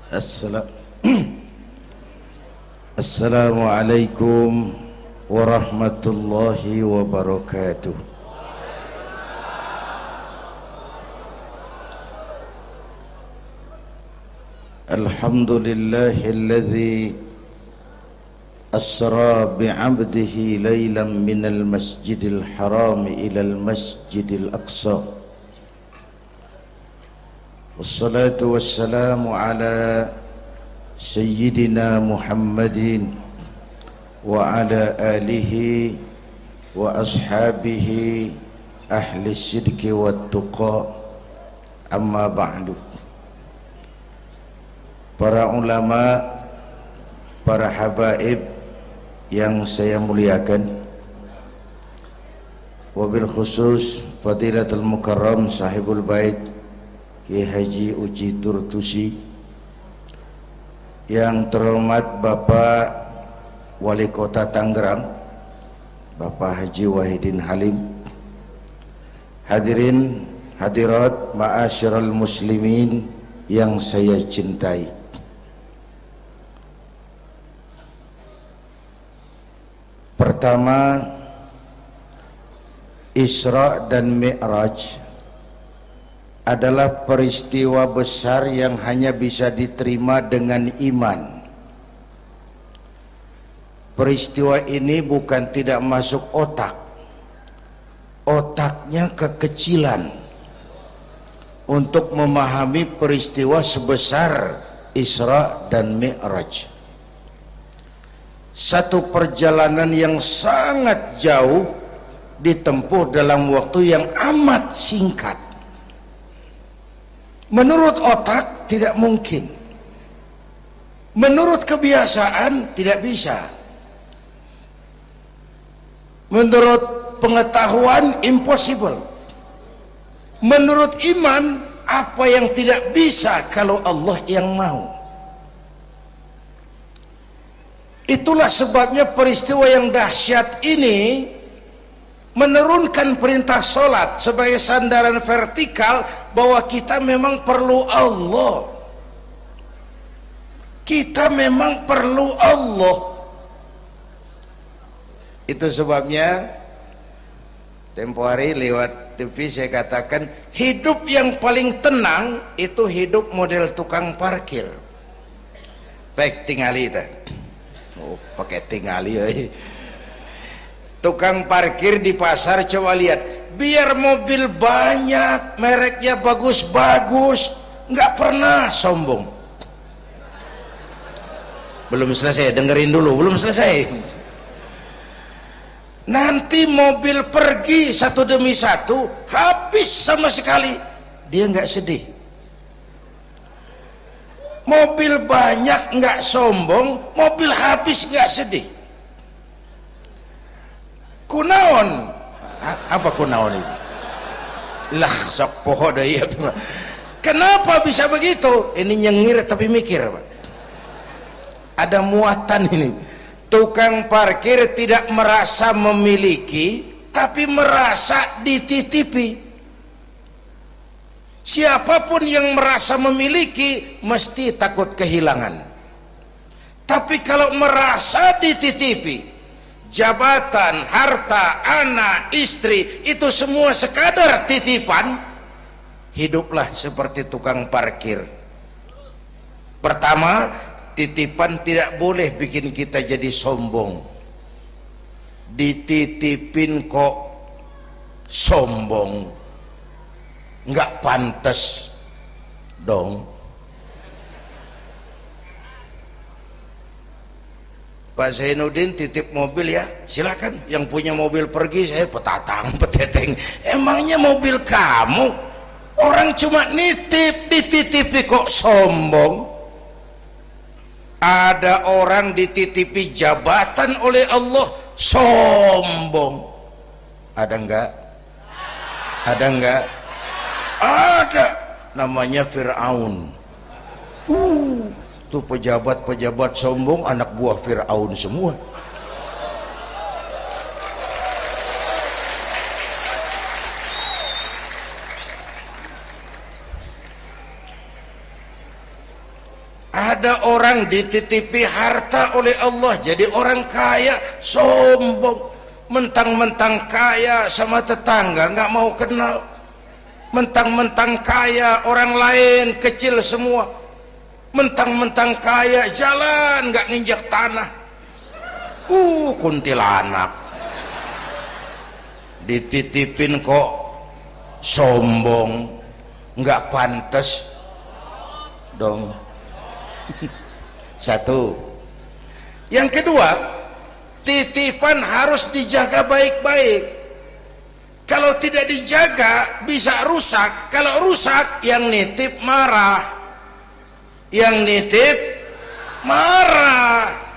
Assala- Assalamualaikum warahmatullahi wabarakatuh. Alhamdulillahilladzi asra bi'abdihi laylan minal masjidil haram ilal masjidil aqsa. Wassalatu wassalamu ala Sayyidina Muhammadin wa ala alihi wa ashabihi ahli sidqi wa tuqa, amma ba'du. Para ulama, para habaib yang saya muliakan, wabil khusus Fadilatul Mukarram Sahibul Bait Kiai Haji Uci Turtusi, yang terhormat Bapak Wali Kota Tangerang Bapak Haji Wahidin Halim, hadirin hadirat ma'asyiral muslimin yang saya cintai. Pertama, Isra dan Mi'raj adalah peristiwa besar yang hanya bisa diterima dengan iman. Peristiwa ini bukan tidak masuk otak, otaknya kekecilan untuk memahami peristiwa sebesar Isra dan Mi'raj. Satu perjalanan yang sangat jauh ditempuh dalam waktu yang amat singkat. Menurut otak tidak mungkin, menurut kebiasaan tidak bisa, menurut pengetahuan impossible, menurut iman apa yang tidak bisa kalau Allah yang mau. Itulah sebabnya peristiwa yang dahsyat ini menurunkan perintah solat sebagai sandaran vertikal bahwa kita memang perlu Allah. Kita memang perlu Allah. Itu sebabnya tempo hari lewat TV saya katakan, hidup yang paling tenang itu hidup model tukang parkir. Baik, tingali itu. Oh, pakai tingali. Tukang parkir di pasar, coba lihat, biar mobil banyak, mereknya bagus-bagus, nggak pernah sombong. Belum selesai, dengerin dulu, belum selesai. Nanti mobil pergi satu demi satu, habis sama sekali, dia nggak sedih. Mobil banyak nggak sombong, mobil habis nggak sedih. Kunaon? Apa kunaon itu? Lah sok poho deui. Kenapa bisa begitu? Ini nyengir tapi mikir, Pak. Ada muatan ini. Tukang parkir tidak merasa memiliki, tapi merasa dititipi. Siapapun yang merasa memiliki mesti takut kehilangan. Tapi kalau merasa dititipi, jabatan, harta, anak, istri, itu semua sekadar titipan, hiduplah seperti tukang parkir. Pertama, titipan tidak boleh bikin kita jadi sombong. Dititipin kok sombong, nggak pantas dong. Pak Zainuddin titip mobil ya, silakan. Yang punya mobil pergi, saya petatang peteteng. Emangnya mobil kamu? Orang cuma nitip, dititipi kok sombong. Ada orang dititipi jabatan oleh Allah, sombong. Ada enggak? Ada enggak? Ada. Namanya Fir'aun. Tuh pejabat-pejabat sombong anak buah Fir'aun semua. Ada orang dititipi harta oleh Allah jadi orang kaya, sombong, mentang-mentang kaya sama tetangga nggak mau kenal, mentang-mentang kaya orang lain kecil semua, mentang-mentang kaya jalan nggak nginjak tanah. Kuntilanak dititipin kok sombong, nggak pantas dong. Satu. Yang kedua, titipan harus dijaga baik-baik. Kalau tidak dijaga bisa rusak. Kalau rusak yang nitip marah, yang nitip marah.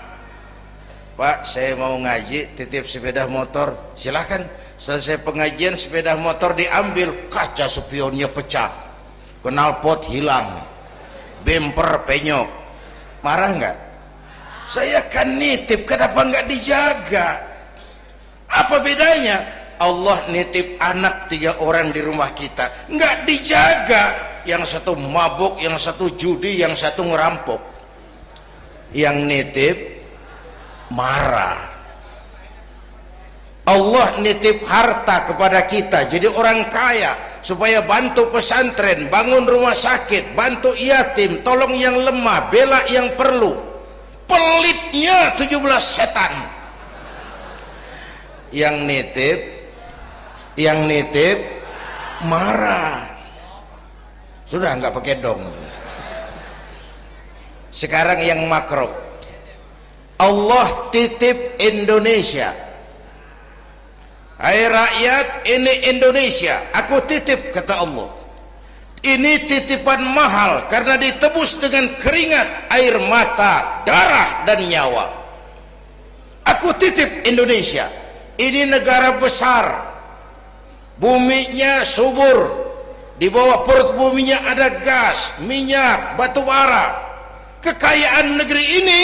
Pak, saya mau ngaji, titip sepeda motor, silahkan. Selesai pengajian sepeda motor diambil, kaca spionnya pecah, knalpot hilang, bemper penyok, marah nggak? Saya kan nitip, kenapa nggak dijaga? Apa bedanya? Allah nitip anak 3 orang di rumah kita, nggak dijaga, yang satu mabuk, yang satu judi, yang satu ngerampok, yang nitip marah. Allah nitip harta kepada kita jadi orang kaya supaya bantu pesantren, bangun rumah sakit, bantu yatim, tolong yang lemah, bela yang perlu. Pelitnya 17 setan. Yang nitip marah. Sudah nggak pakai dong. Sekarang yang makro. Allah titip Indonesia. Hai rakyat, ini Indonesia, aku titip, kata Allah. Ini titipan mahal karena ditebus dengan keringat, air mata, darah dan nyawa. Aku titip Indonesia. Ini negara besar, buminya subur, di bawah perut buminya ada gas, minyak, batu bara. Kekayaan negeri ini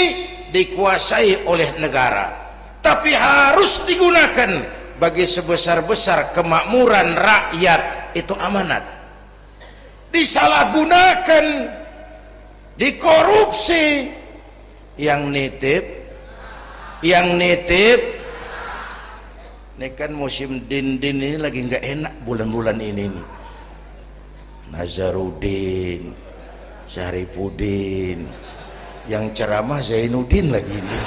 dikuasai oleh negara, tapi harus digunakan bagi sebesar-besar kemakmuran rakyat. Itu amanat. Disalahgunakan, dikorupsi, yang nitip ini kan musim din ini lagi nggak enak bulan-bulan ini nih. Nazarudin, Syarifudin, yang ceramah Zainuddin lagi ini.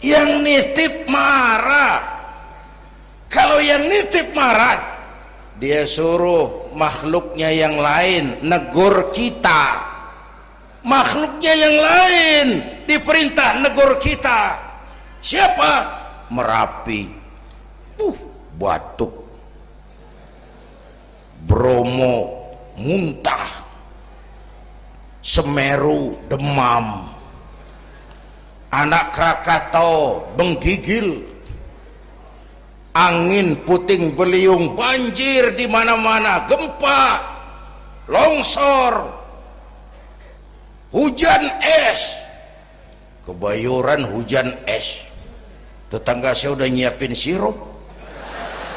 Yang nitip marah. Kalau yang nitip marah, dia suruh makhluknya yang lain negur kita. Makhluknya yang lain diperintah negur kita. Siapa? Merapi, batuk, Bromo muntah, Semeru demam, Anak Krakatau menggigil, angin puting beliung, banjir di mana-mana, gempa, longsor, hujan es. Kebayoran hujan es. Tetangga saya udah nyiapin sirup,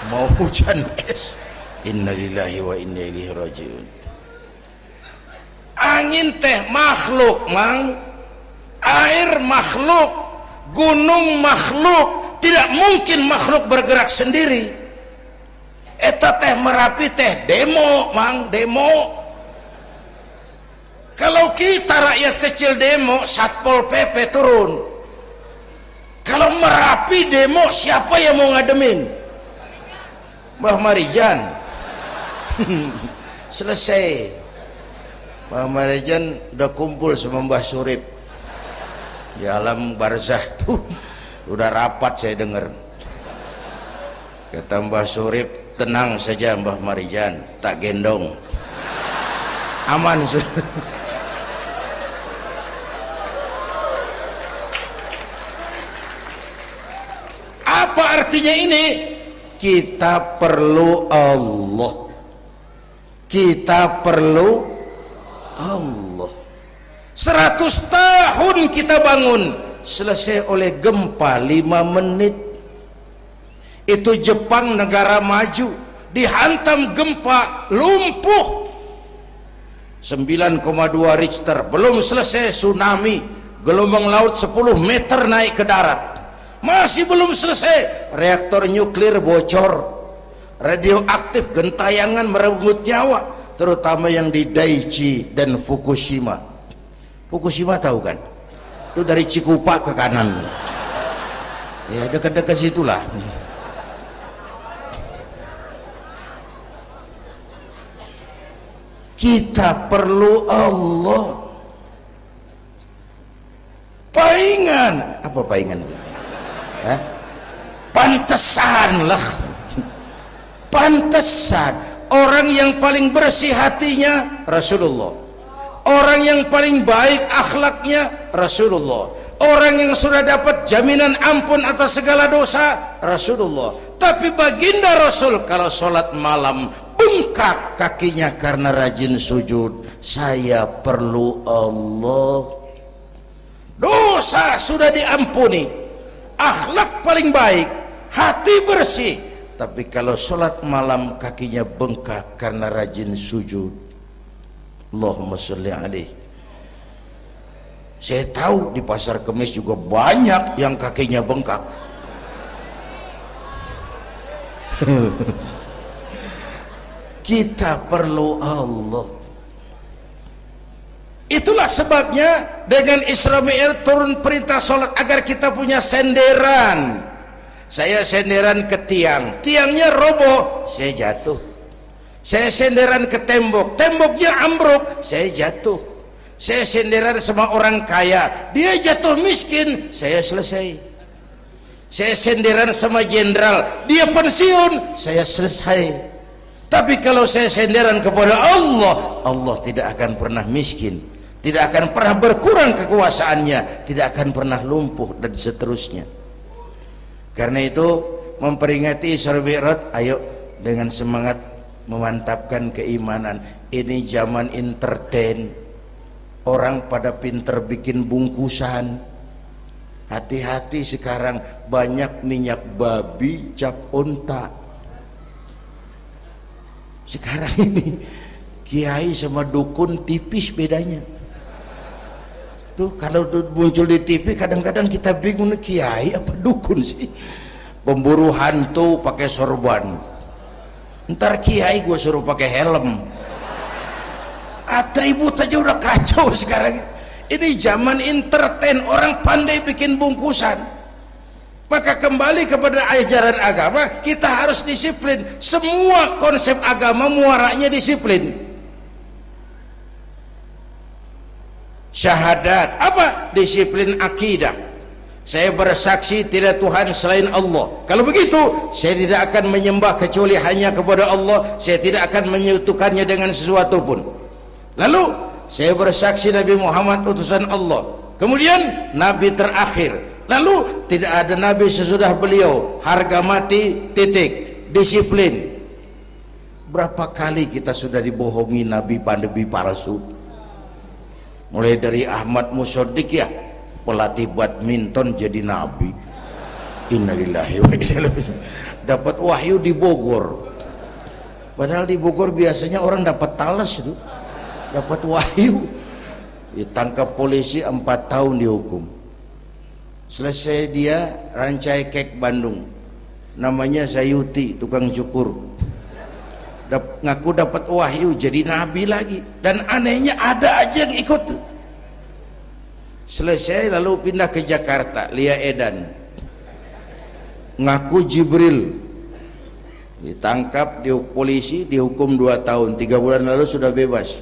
mau hujan es. Innalillahi wa inna ilaihi rajiun. Angin teh makhluk, mang. Air makhluk, gunung makhluk, tidak mungkin makhluk bergerak sendiri. Eta teh Merapi teh demo, mang, demo. Kalau kita rakyat kecil demo, Satpol PP turun. Kalau Merapi demo, siapa yang mau ngademin? Mbah Marijan. Selesai. Mbah Marijan udah kumpul sama Mbah Surip di alam barzah tuh, udah rapat saya dengar. Kata Mbah Surip, tenang saja Mbah Marijan, tak gendong, aman. Apa artinya ini? Kita perlu Allah, kita perlu Allah. 100 tahun kita bangun, selesai oleh gempa 5 menit. Itu Jepang negara maju, dihantam gempa, lumpuh 9,2 Richter, belum selesai tsunami, gelombang laut 10 meter naik ke darat, masih belum selesai, reaktor nuklir bocor, radioaktif gentayangan merenggut nyawa, terutama yang di Daiichi dan Fukushima. Fukushima tahu kan? Itu dari Cikupa ke kanan, ya dekat-dekat situlah. Kita perlu Allah. Paingan, apa paingan? Hah? Pantesan lah. Pantesan orang yang paling bersih hatinya Rasulullah, orang yang paling baik akhlaknya Rasulullah, orang yang sudah dapat jaminan ampun atas segala dosa Rasulullah. Tapi baginda Rasul kalau sholat malam bengkak kakinya karena rajin sujud. Saya perlu Allah. Dosa sudah diampuni, akhlak paling baik, hati bersih, tapi kalau sholat malam kakinya bengkak karena rajin sujud. Allahumma sholli alaihi. Saya tahu di pasar Kemis juga banyak yang kakinya bengkak. Kita perlu Allah. Itulah sebabnya dengan Isra Mi'raj turun perintah sholat agar kita punya senderan. Saya senderan ke tiang, tiangnya roboh, saya jatuh. Saya senderan ke tembok, temboknya ambruk, saya jatuh. Saya senderan sama orang kaya, dia jatuh miskin, saya selesai. Saya senderan sama jenderal, dia pensiun, saya selesai. Tapi kalau saya senderan kepada Allah, Allah tidak akan pernah miskin, tidak akan pernah berkurang kekuasaannya, tidak akan pernah lumpuh, dan seterusnya. Karena itu memperingati Isra Mi'raj, ayo dengan semangat memantapkan keimanan. Ini zaman entertain, orang pada pinter bikin bungkusan. Hati-hati sekarang banyak minyak babi cap unta. Sekarang ini kiai sama dukun tipis bedanya. Tuh kalau muncul di TV kadang-kadang kita bingung, kiai apa dukun sih? Pemburu hantu pakai sorban, ntar kiai gue suruh pakai helm. Atribut aja udah kacau sekarang. Ini zaman entertain, orang pandai bikin bungkusan. Maka kembali kepada ajaran agama, kita harus disiplin. Semua konsep agama muaranya disiplin. Syahadat apa? Disiplin akidah. Saya bersaksi tidak Tuhan selain Allah. Kalau begitu, saya tidak akan menyembah kecuali hanya kepada Allah. Saya tidak akan menyekutukannya dengan sesuatu pun. Lalu saya bersaksi Nabi Muhammad utusan Allah, kemudian Nabi terakhir, lalu tidak ada Nabi sesudah beliau, harga mati, titik. Disiplin. Berapa kali kita sudah dibohongi Nabi pandemi palsu, mulai dari Ahmad Musodik, ya pelatih badminton jadi Nabi. Innalillahi wa inna ilaihi. Dapat wahyu di Bogor, padahal di Bogor biasanya orang dapat talas itu, dapat wahyu. Ditangkap polisi 4 tahun dihukum. Selesai dia Rancai Kek Bandung, namanya Sayuti, tukang cukur, ngaku dapat wahyu jadi nabi lagi. Dan anehnya ada aja yang ikut. Selesai lalu pindah ke Jakarta, Lia Edan, ngaku Jibril, ditangkap di polisi, dihukum 2 tahun, 3 bulan lalu sudah bebas.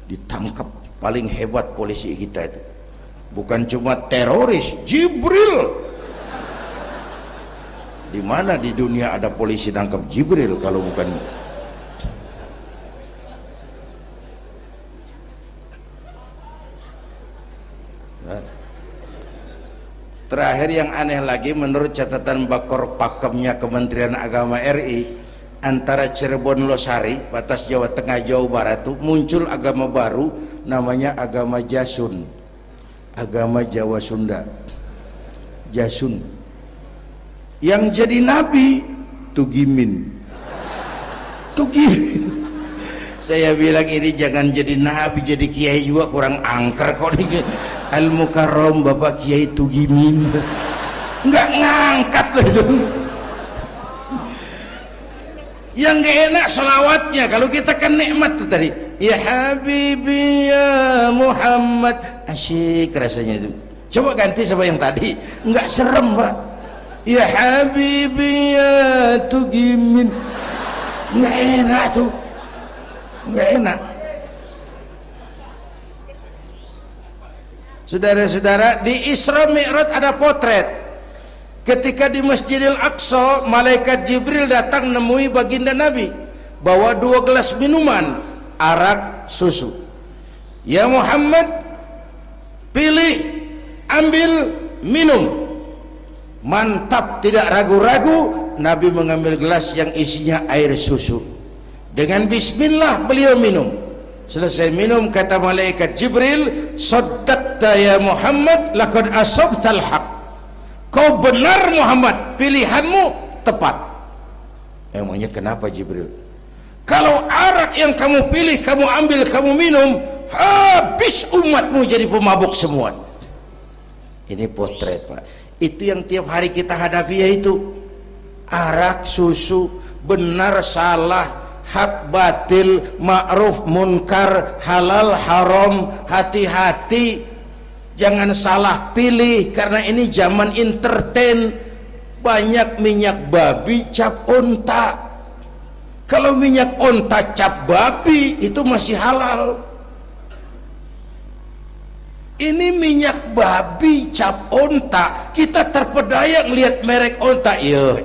Ditangkap, paling hebat polisi kita itu, bukan cuma teroris, Jibril. Di mana di dunia ada polisi nangkap Jibril kalau bukan? Terakhir yang aneh lagi, menurut catatan Bakor Pakemnya Kementerian Agama RI, antara Cirebon Losari, batas Jawa Tengah Jawa Barat tuh muncul agama baru namanya agama Jasun, agama Jawa Sunda, Jasun. yang jadi nabi tugimin. Saya bilang ini jangan jadi nabi, jadi kiai juga kurang angker kok nih. Al Mukarram Bapak Kiai Tugimin nggak ngangkat loh itu. Yang gak enak selawatnya. Kalau kita kan nikmat tuh tadi, ya Habibi ya Muhammad, asyik rasanya itu. Coba ganti sama yang tadi, nggak serem Pak. Ya Habibi ya Tugimin, nggak enak tuh, nggak enak. Saudara-saudara, di Isra Mi'raj ada potret. Ketika di Masjidil Aqsa, malaikat Jibril datang nemui baginda Nabi, bawa 2 gelas minuman, arak, susu. Ya Muhammad, pilih, ambil, minum. Mantap, tidak ragu-ragu, Nabi mengambil gelas yang isinya air susu. Dengan bismillah beliau minum. Selesai minum, kata malaikat Jibril, saddaqta ya Muhammad, laqad asabtal haq. Kau benar Muhammad, pilihanmu tepat. Emangnya kenapa Jibril? Kalau arak yang kamu pilih, kamu ambil, kamu minum, habis umatmu jadi pemabuk semua. Ini potret Pak. Itu yang tiap hari kita hadapi, yaitu arak, susu, benar, salah, hak, batil, ma'ruf, munkar, halal, haram. Hati-hati, jangan salah pilih, karena ini zaman entertain. Banyak minyak babi cap onta. Kalau minyak onta cap babi itu masih halal. Ini minyak babi cap onta, kita terpedaya lihat merek onta. Iya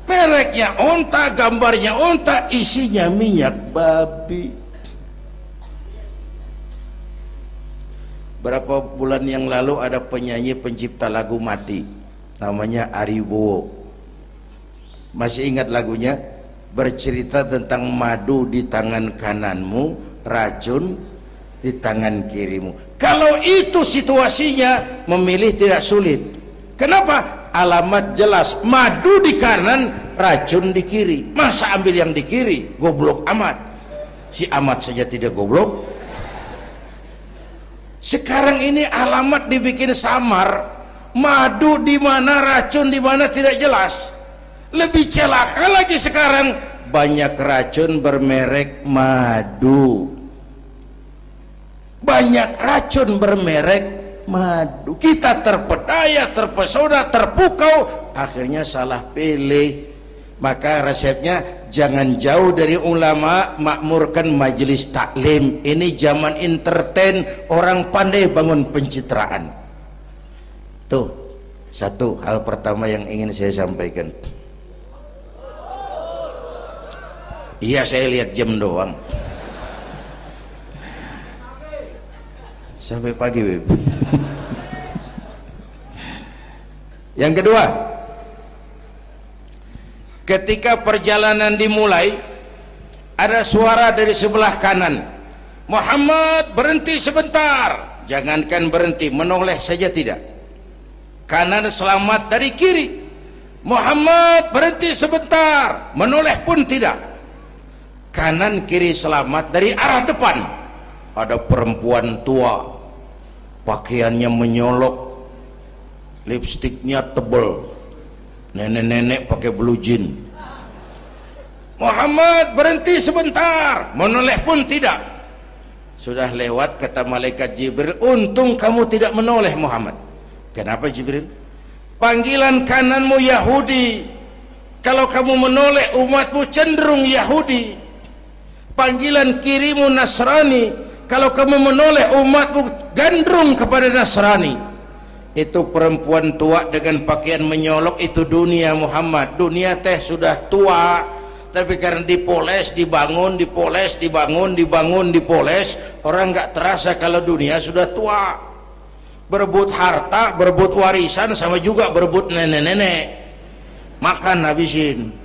mereknya onta, gambarnya onta, isinya minyak babi. Berapa bulan yang lalu ada penyanyi pencipta lagu mati, namanya Ari Bowo. Masih ingat lagunya? Bercerita tentang madu di tangan kananmu, racun di tangan kirimu. Kalau itu situasinya, memilih tidak sulit. Kenapa? Alamat jelas, madu di kanan, racun di kiri. Masa ambil yang di kiri? Goblok amat. Si amat saja tidak goblok. Sekarang ini alamat dibikin samar, madu di mana, racun di mana tidak jelas. Lebih celaka lagi sekarang, banyak racun bermerek madu, banyak racun bermerek madu. Kita terpedaya, terpesona, terpukau, akhirnya salah pilih. Maka resepnya, jangan jauh dari ulama, makmurkan majelis taklim. Ini zaman entertain, orang pandai bangun pencitraan. Tuh, satu hal pertama yang ingin saya sampaikan. Iya, saya lihat jam doang. Sampai pagi, Beb. Yang kedua, ketika perjalanan dimulai, ada suara dari sebelah kanan, Muhammad berhenti sebentar. Jangankan berhenti, menoleh saja tidak. Kanan selamat dari kiri, Muhammad berhenti sebentar, menoleh pun tidak. Kanan kiri selamat dari arah depan. Ada perempuan tua, pakaiannya menyolok, lipstiknya tebal, nenek-nenek pakai blue jean. Muhammad berhenti sebentar, menoleh pun tidak. Sudah lewat, kata malaikat Jibril, untung kamu tidak menoleh Muhammad. Kenapa Jibril? Panggilan kananmu Yahudi, kalau kamu menoleh umatmu cenderung Yahudi. Panggilan kirimu Nasrani, kalau kamu menoleh umatmu gandrung kepada Nasrani. Itu perempuan tua dengan pakaian menyolok, itu dunia Muhammad. Dunia teh sudah tua, tapi karena dipoles, dibangun, dipoles, dibangun, dibangun, dipoles, orang nggak terasa kalau dunia sudah tua. Berebut harta, berebut warisan, sama juga berebut nenek-nenek. Makan habisin.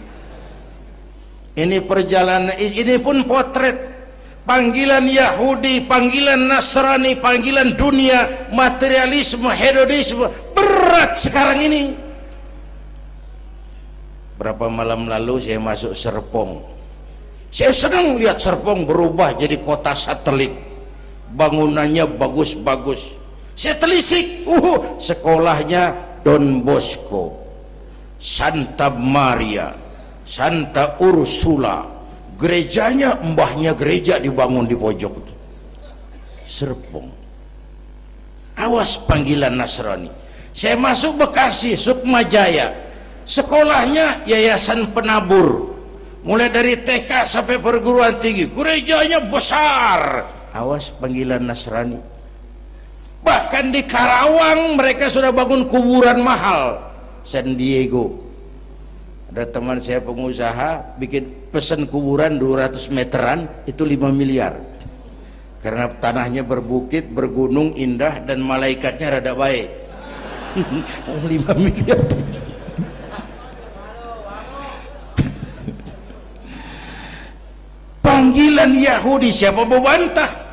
Ini perjalanan, ini pun potret. Panggilan Yahudi, panggilan Nasrani, panggilan dunia, materialisme, hedonisme, berat sekarang ini. Berapa malam lalu saya masuk Serpong, saya senang lihat Serpong berubah jadi kota satelit, bangunannya bagus-bagus. Saya telisik, sekolahnya Don Bosco, Santa Maria, Santa Ursula, gerejanya mbahnya gereja dibangun di pojok itu. Serpong, awas panggilan Nasrani. Saya masuk Bekasi, Sukmajaya, sekolahnya Yayasan Penabur, mulai dari TK sampai perguruan tinggi, gerejanya besar. Awas panggilan Nasrani. Bahkan di Karawang mereka sudah bangun kuburan mahal. San Diego, ada teman saya pengusaha bikin pesan kuburan 200 meteran, itu 5 miliar, karena tanahnya berbukit, bergunung, indah, dan malaikatnya rada baik. 5 miliar. Panggilan Yahudi, siapa membantah?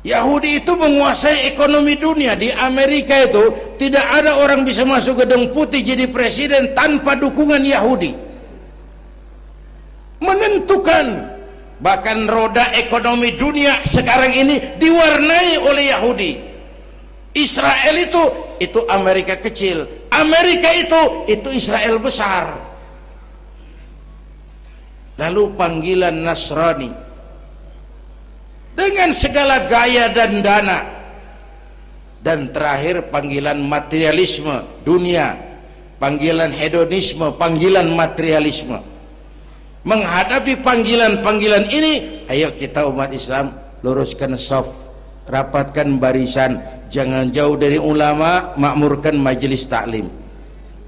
Yahudi itu menguasai ekonomi dunia. Di Amerika itu tidak ada orang bisa masuk Gedung Putih jadi presiden tanpa dukungan Yahudi. Menentukan. Bahkan roda ekonomi dunia sekarang ini diwarnai oleh Yahudi. Israel itu Amerika kecil, Amerika itu Israel besar. Lalu panggilan Nasrani dengan segala gaya dan dana, dan terakhir panggilan materialisme dunia, panggilan hedonisme, panggilan materialisme. Menghadapi panggilan-panggilan ini, ayo kita umat Islam luruskan saf, rapatkan barisan, jangan jauh dari ulama, makmurkan majelis taklim.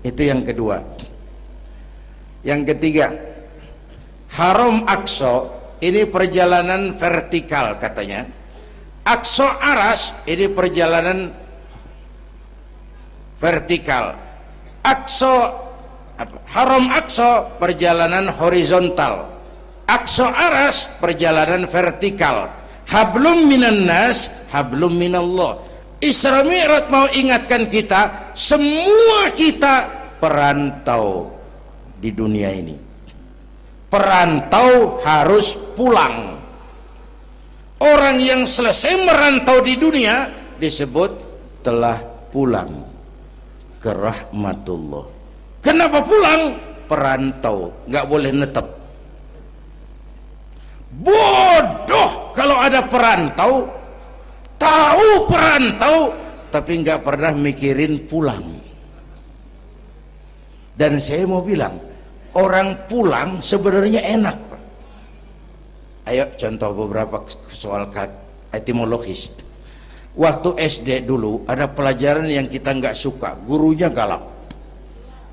Itu yang kedua. Yang ketiga, Haram Aqsa ini perjalanan vertikal katanya. Aqsa Aras ini perjalanan vertikal. Haram Aqsa perjalanan horizontal. Aqsa Aras perjalanan vertikal. Hablum minan nas, hablum minallah. Isra Mi'raj mau ingatkan kita, semua kita perantau di dunia ini. Perantau harus pulang. Orang yang selesai merantau di dunia disebut telah pulang ke rahmatullah. Kenapa pulang? Perantau, nggak boleh netep. Bodoh kalau ada perantau, tahu perantau tapi nggak pernah mikirin pulang. Dan saya mau bilang, orang pulang sebenarnya enak. Ayo contoh beberapa soal etimologis. Waktu SD dulu ada pelajaran yang kita nggak suka, gurunya galak.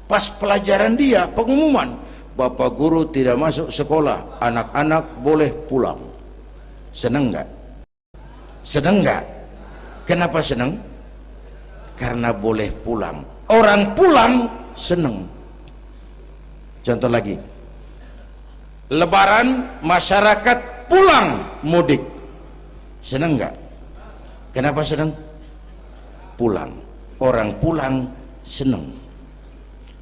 Pas pelajaran dia pengumuman, Bapak guru tidak masuk sekolah, anak-anak boleh pulang. Seneng nggak? Seneng nggak? Kenapa seneng? Karena boleh pulang. Orang pulang seneng. Contoh lagi, Lebaran masyarakat pulang mudik, senang nggak? Kenapa senang? Pulang. Orang pulang senang.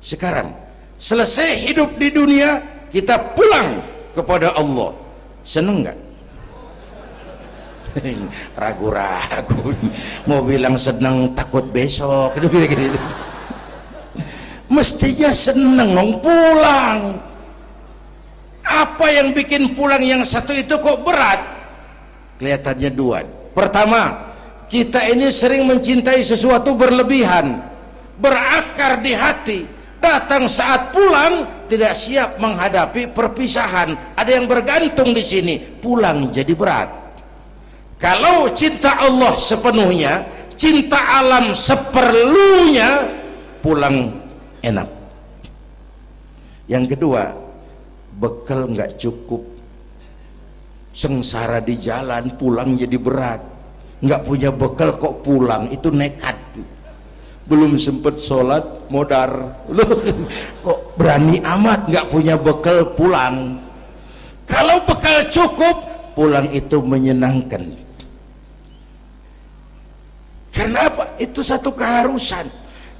Sekarang selesai hidup di dunia, kita pulang kepada Allah, senang nggak? Ragu-ragu, mau bilang senang takut besok, gitu. Mestinya seneng pulang. Apa yang bikin pulang yang satu itu kok berat? Kelihatannya dua. Pertama, kita ini sering mencintai sesuatu berlebihan, berakar di hati. Datang saat pulang tidak siap menghadapi perpisahan. Ada yang bergantung di sini, pulang jadi berat. Kalau cinta Allah sepenuhnya, cinta alam seperlunya, pulang enak. Yang kedua, bekal nggak cukup, sengsara di jalan, pulang jadi berat. Nggak punya bekal kok pulang, itu nekat. Belum sempet sholat modar, loh kok berani amat nggak punya bekal pulang. Kalau bekal cukup, pulang itu menyenangkan. Karena apa? Itu satu keharusan.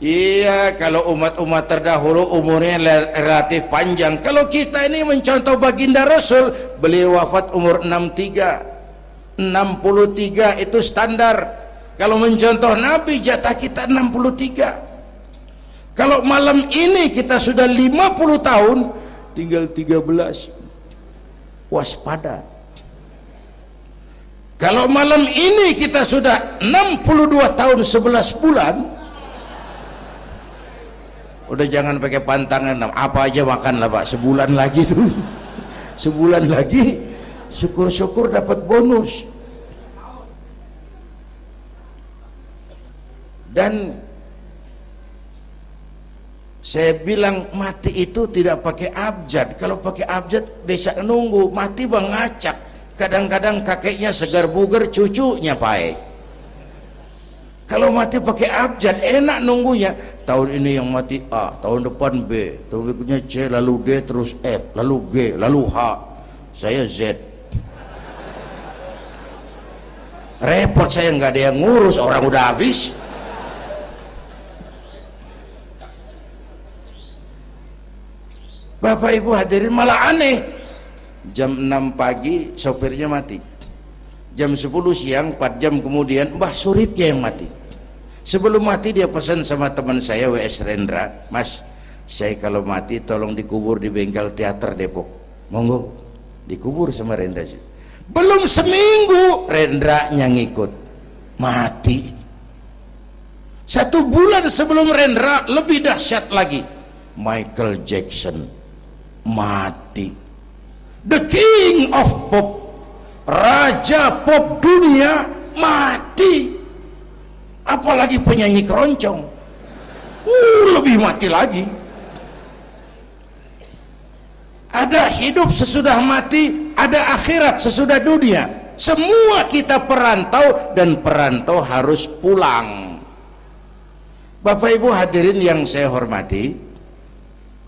Iya, kalau umat-umat terdahulu umurnya relatif panjang. Kalau kita ini mencontoh baginda Rasul, beliau wafat umur 63 itu standar. Kalau mencontoh Nabi, jatah kita 63. Kalau malam ini kita sudah 50 tahun, tinggal 13. Waspada. Kalau malam ini kita sudah 62 tahun 11 bulan, udah jangan pakai pantangan, apa aja makanlah Pak, sebulan lagi tuh. Sebulan lagi, syukur-syukur dapat bonus. Dan saya bilang mati itu tidak pakai abjad. Kalau pakai abjad bisa nunggu. Mati bang ngacak. Kadang-kadang kakeknya segar bugar, cucunya baik. Kalau mati pakai abjad enak nunggunya. Tahun ini yang mati A, tahun depan B, tahun berikutnya C, lalu D, terus F, lalu G, lalu H. Saya Z. Repot saya, nggak ada yang ngurus, orang udah habis. Bapak Ibu hadirin, malah aneh. Jam 6 pagi sopirnya mati. Jam 10 siang, 4 jam kemudian Mbah Suripnya yang mati. Sebelum mati dia pesan sama teman saya W.S. Rendra, Mas, saya kalau mati tolong dikubur di bengkel teater Depok. Monggo, dikubur sama Rendra. Belum seminggu Rendra yang ngikut, mati. 1 bulan sebelum Rendra, lebih dahsyat lagi, Michael Jackson mati. The King of Pop, raja pop dunia, mati. Apalagi penyanyi keroncong, lebih mati lagi. Ada hidup sesudah mati, ada akhirat sesudah dunia. Semua kita perantau, dan perantau harus pulang. Bapak Ibu hadirin yang saya hormati,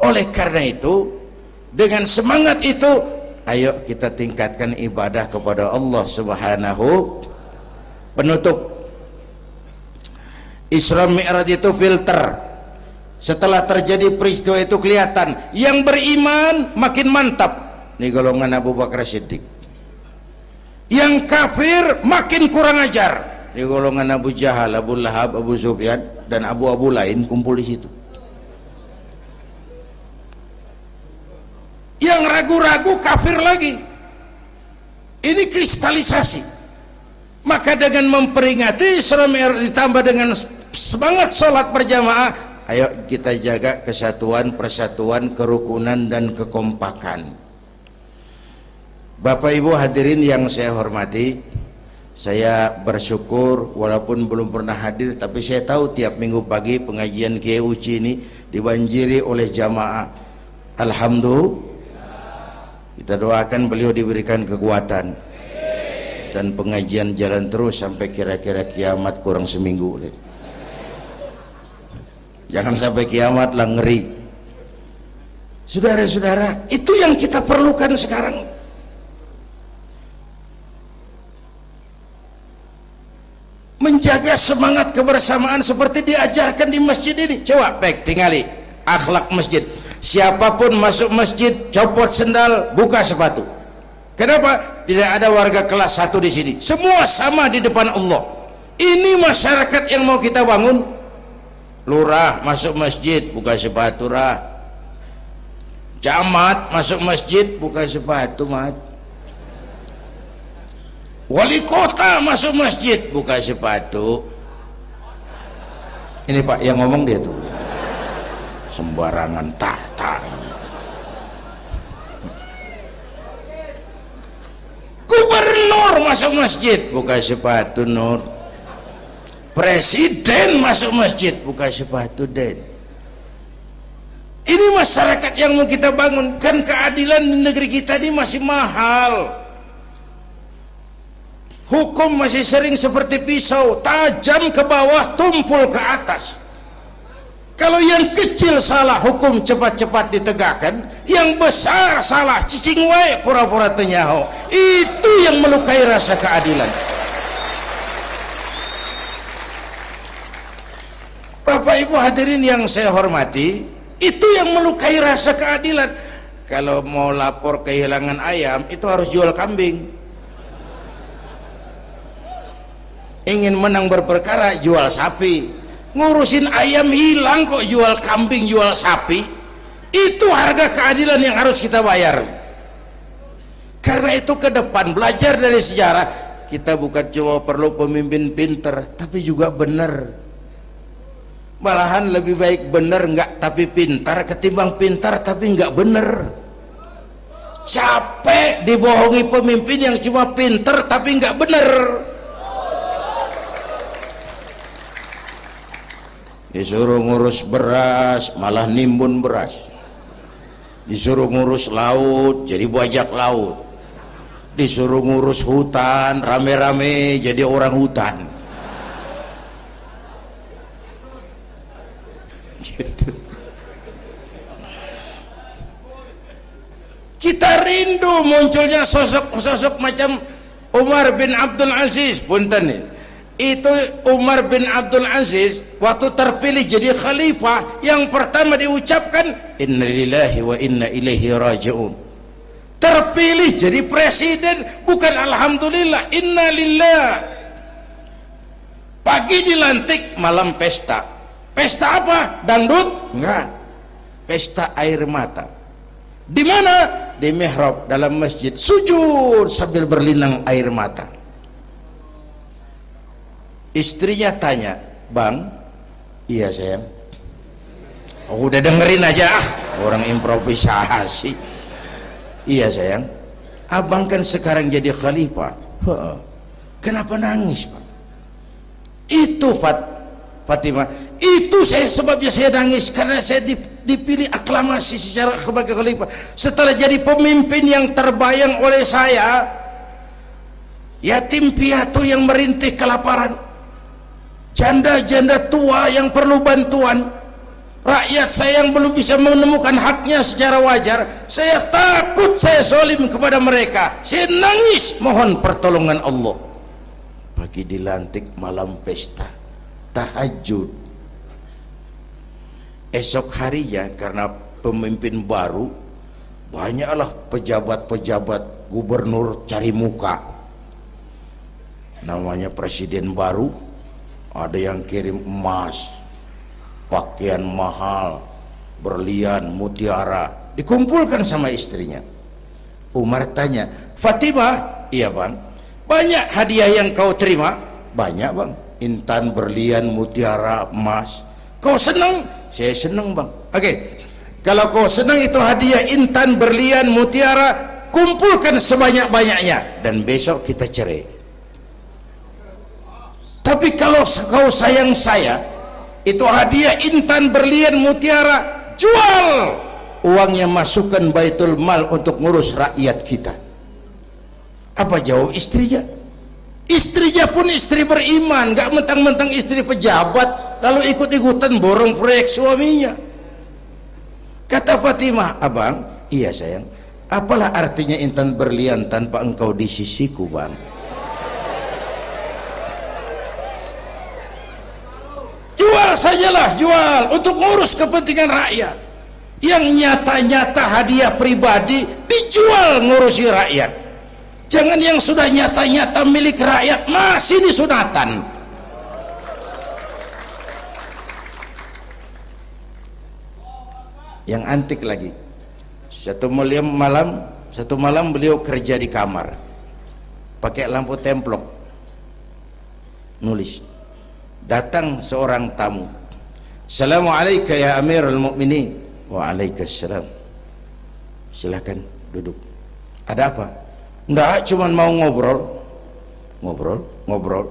oleh karena itu, dengan semangat itu, ayo kita tingkatkan ibadah kepada Allah Subhanahu. Penutup, Isra Mi'raj itu filter. Setelah terjadi peristiwa itu kelihatan, yang beriman makin mantap, ini golongan Abu Bakar Siddiq. Yang kafir makin kurang ajar, ini golongan Abu Jahal, Abu Lahab, Abu Sufyan, dan abu-abu lain kumpul di situ. Yang ragu-ragu kafir lagi. Ini kristalisasi. Maka dengan memperingati Isra Mi'raj ditambah dengan semangat sholat berjamaah, ayo kita jaga kesatuan, persatuan, kerukunan, dan kekompakan. Bapak Ibu hadirin yang saya hormati, saya bersyukur walaupun belum pernah hadir, tapi saya tahu tiap minggu pagi pengajian Kiai Uci ini dibanjiri oleh jamaah. Alhamdulillah, kita doakan beliau diberikan kekuatan dan pengajian jalan terus sampai kira-kira kiamat, kurang seminggu. Jangan sampai kiamat lah, ngeri. Saudara-saudara, itu yang kita perlukan sekarang. Menjaga semangat kebersamaan seperti diajarkan di masjid ini. Coba baik tingali akhlak masjid. Siapapun masuk masjid, copot sendal, buka sepatu. Kenapa? Tidak ada warga kelas 1 di sini. Semua sama di depan Allah. Ini masyarakat yang mau kita bangun. Lurah masuk masjid, buka sepatu, rah. Camat masuk masjid, buka sepatu, mat. Wali kota masuk masjid, buka sepatu. Ini Pak yang ngomong dia tuh. Sembarangan tata. Gubernur masuk masjid, buka sepatu, Nur. Presiden masuk masjid, buka sepatu, Den. Ini masyarakat yang mau kita bangun. Kan keadilan di negeri kita ini masih mahal. Hukum masih sering seperti pisau, tajam ke bawah, tumpul ke atas. Kalau yang kecil salah, hukum cepat-cepat ditegakkan. Yang besar salah, cicing wae, pura-pura tenyaho. Itu yang melukai rasa keadilan. Bapak Ibu hadirin yang saya hormati, itu yang melukai rasa keadilan. Kalau mau lapor kehilangan ayam, itu harus jual kambing. Ingin menang berperkara, jual sapi. Ngurusin ayam hilang kok jual kambing, jual sapi. Itu harga keadilan yang harus kita bayar. Karena itu ke depan belajar dari sejarah, kita bukan cuma perlu pemimpin pinter, tapi juga benar. Malahan lebih baik benar enggak tapi pintar ketimbang pintar tapi enggak benar. Capek dibohongi pemimpin yang cuma pintar tapi enggak benar. Disuruh ngurus beras malah nimbun beras, disuruh ngurus laut jadi bajak laut, disuruh ngurus hutan rame-rame jadi orang hutan. Gitu. Kita rindu munculnya sosok-sosok macam Umar bin Abdul Aziz. Punten nih, itu Umar bin Abdul Aziz waktu terpilih jadi khalifah, yang pertama diucapkan innalillahi wa inna ilaihi raji'un. Terpilih jadi presiden bukan alhamdulillah, innalillah. Pagi dilantik, malam pesta. Pesta apa? Dangdut? Enggak. Pesta air mata. Di mana? Di mihrab dalam masjid, sujud sambil berlinang air mata. Istrinya tanya, "Bang?" "Iya sayang." "Oh, udah dengerin aja, orang improvisasi." "Iya sayang, abang kan sekarang jadi khalifah." "Kenapa nangis, Bang?" "Itu Fatimah, itu sebabnya saya nangis karena saya dipilih aklamasi secara sebagai khalifah. Setelah jadi pemimpin yang terbayang oleh saya, yatim piatu yang merintih kelaparan, janda-janda tua yang perlu bantuan, rakyat saya yang belum bisa menemukan haknya secara wajar, saya takut saya zalim kepada mereka. Saya nangis mohon pertolongan Allah." Pagi dilantik, malam pesta, tahajud. Esok harinya karena pemimpin baru, banyaklah pejabat-pejabat gubernur cari muka. Namanya presiden baru, ada yang kirim emas, pakaian mahal, berlian, mutiara, dikumpulkan sama istrinya. Umar tanya, "Fatimah?" "Iya bang." "Banyak hadiah yang kau terima?" "Banyak bang, intan, berlian, mutiara, emas." "Kau senang?" "Saya senang bang." "Oke, kalau kau senang itu hadiah intan, berlian, mutiara, kumpulkan sebanyak-banyaknya dan besok kita cerai. Tapi kalau kau sayang saya, itu hadiah intan, berlian, mutiara, jual, uangnya masukkan baitul mal untuk ngurus rakyat kita." Apa jawab istrinya? Istrinya pun istri beriman, gak mentang-mentang istri pejabat lalu ikut-ikutan borong proyek suaminya. Kata Fatimah, "Abang?" "Iya sayang." "Apalah artinya intan berlian tanpa engkau di sisiku bang?" Jual sajalah, jual untuk ngurus kepentingan rakyat. Yang nyata-nyata hadiah pribadi dijual ngurusi rakyat. Jangan yang sudah nyata-nyata milik rakyat masih disunatan. Yang antik lagi, satu malam beliau kerja di kamar, pakai lampu templok, nulis. Datang seorang tamu, "Assalamualaikum ya Amirul Mukminin." "Waalaikumsalam." "Silakan duduk." "Ada apa?" "Enggak, cuman mau ngobrol." Ngobrol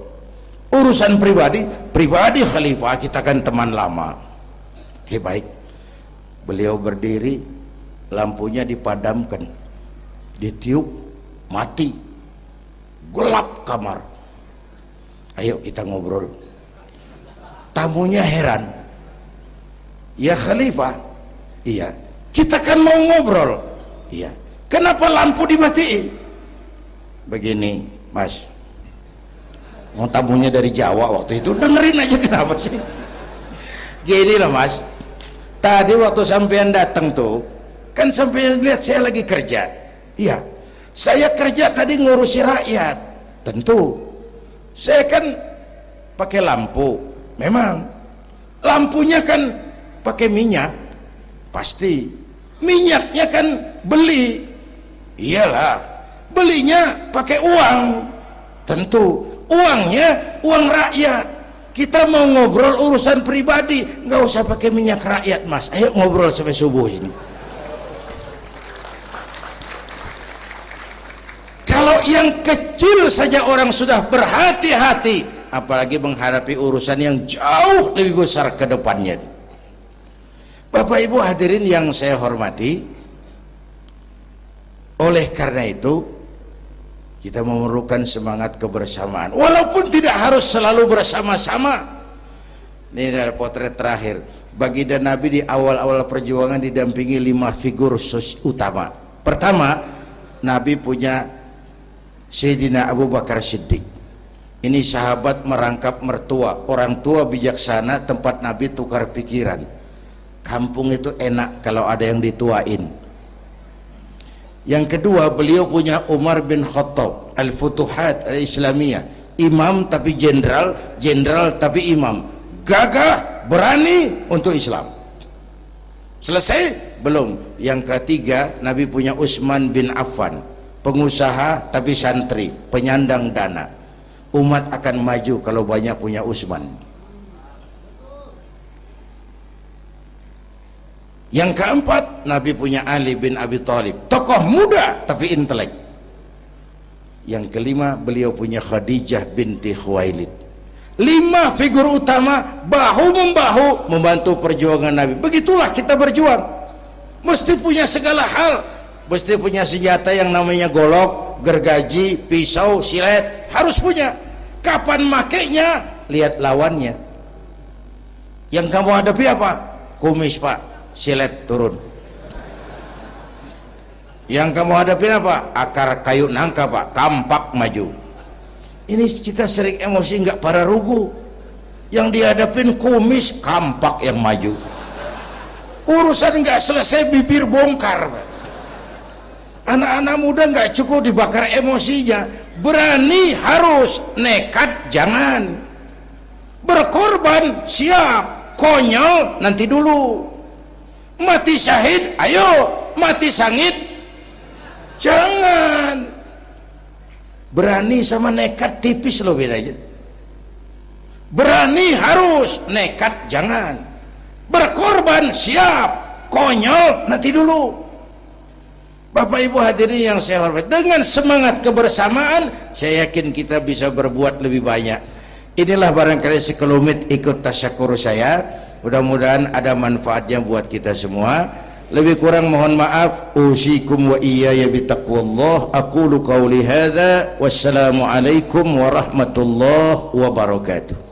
urusan pribadi khalifah, kita kan teman lama." "Oke baik." Beliau berdiri, lampunya dipadamkan, ditiup, mati, gelap kamar. "Ayo kita ngobrol." Tamunya heran, "Ya khalifah?" "Iya." "Kita kan mau ngobrol." "Iya." "Kenapa lampu dimatiin?" "Begini mas," mau tamunya dari Jawa waktu itu, dengerin aja kenapa sih. Gini loh Mas, tadi waktu sampean datang tuh kan sampean lihat saya lagi kerja. Iya, saya kerja tadi ngurusi rakyat. Tentu saya kan pakai lampu, memang lampunya kan pakai minyak, pasti minyaknya kan beli, iyalah belinya pakai uang, tentu uangnya uang rakyat. Kita mau ngobrol urusan pribadi, nggak usah pakai minyak rakyat Mas, ayo ngobrol sampai subuh ini. Kalau yang kecil saja orang sudah berhati-hati, apalagi menghadapi urusan yang jauh lebih besar ke depannya. Bapak Ibu hadirin yang saya hormati, oleh karena itu kita memerlukan semangat kebersamaan, walaupun tidak harus selalu bersama-sama. Ini adalah potret terakhir. Baginda Nabi di awal-awal perjuangan didampingi 5 figur utama. Pertama, Nabi punya Sayyidina Abu Bakar Siddiq. Ini sahabat merangkap mertua, orang tua bijaksana, tempat Nabi tukar pikiran. Kampung itu enak kalau ada yang dituain. Yang kedua, beliau punya Umar bin Khattab, Al-Futuhat Al-Islamiyah, imam tapi jenderal, jenderal tapi imam, gagah, berani untuk Islam. Selesai? Belum. Yang ketiga, Nabi punya Utsman bin Affan, pengusaha tapi santri, penyandang dana. Umat akan maju kalau banyak punya Utsman. Yang keempat, Nabi punya Ali bin Abi Thalib, tokoh muda tapi intelek. Yang kelima, beliau punya Khadijah binti Khuwailid. 5 figur utama bahu membahu membantu perjuangan Nabi. Begitulah kita berjuang, mesti punya segala hal, mesti punya senjata yang namanya golok, gergaji, pisau, silet, harus punya. Kapan makainya, lihat lawannya. Yang kamu hadapi apa? Kumis Pak, silet turun. Yang kamu hadapi apa? Akar kayu nangka Pak, kampak maju. Ini kita sering emosi, nggak para rugu. Yang dihadapin kumis, kampak yang maju. Urusan nggak selesai, bibir bongkar Pak. Anak-anak muda nggak cukup dibakar emosinya, berani harus, nekat jangan. Berkorban siap, konyol nanti dulu. Mati syahid ayo, mati sangit jangan. Berani sama nekat tipis loh bedanya. Berani harus, nekat jangan. Berkorban siap, konyol nanti dulu. Bapak Ibu hadirin yang saya hormati, dengan semangat kebersamaan saya yakin kita bisa berbuat lebih banyak. Inilah barangkali sekelumit ikut tasyakur saya, mudah-mudahan ada manfaatnya buat kita semua. Lebih kurang mohon maaf. Usikum wa iyaya bitaqwallah. Aqulu qawli hadza wassalamu alaikum warahmatullahi wabarakatuh.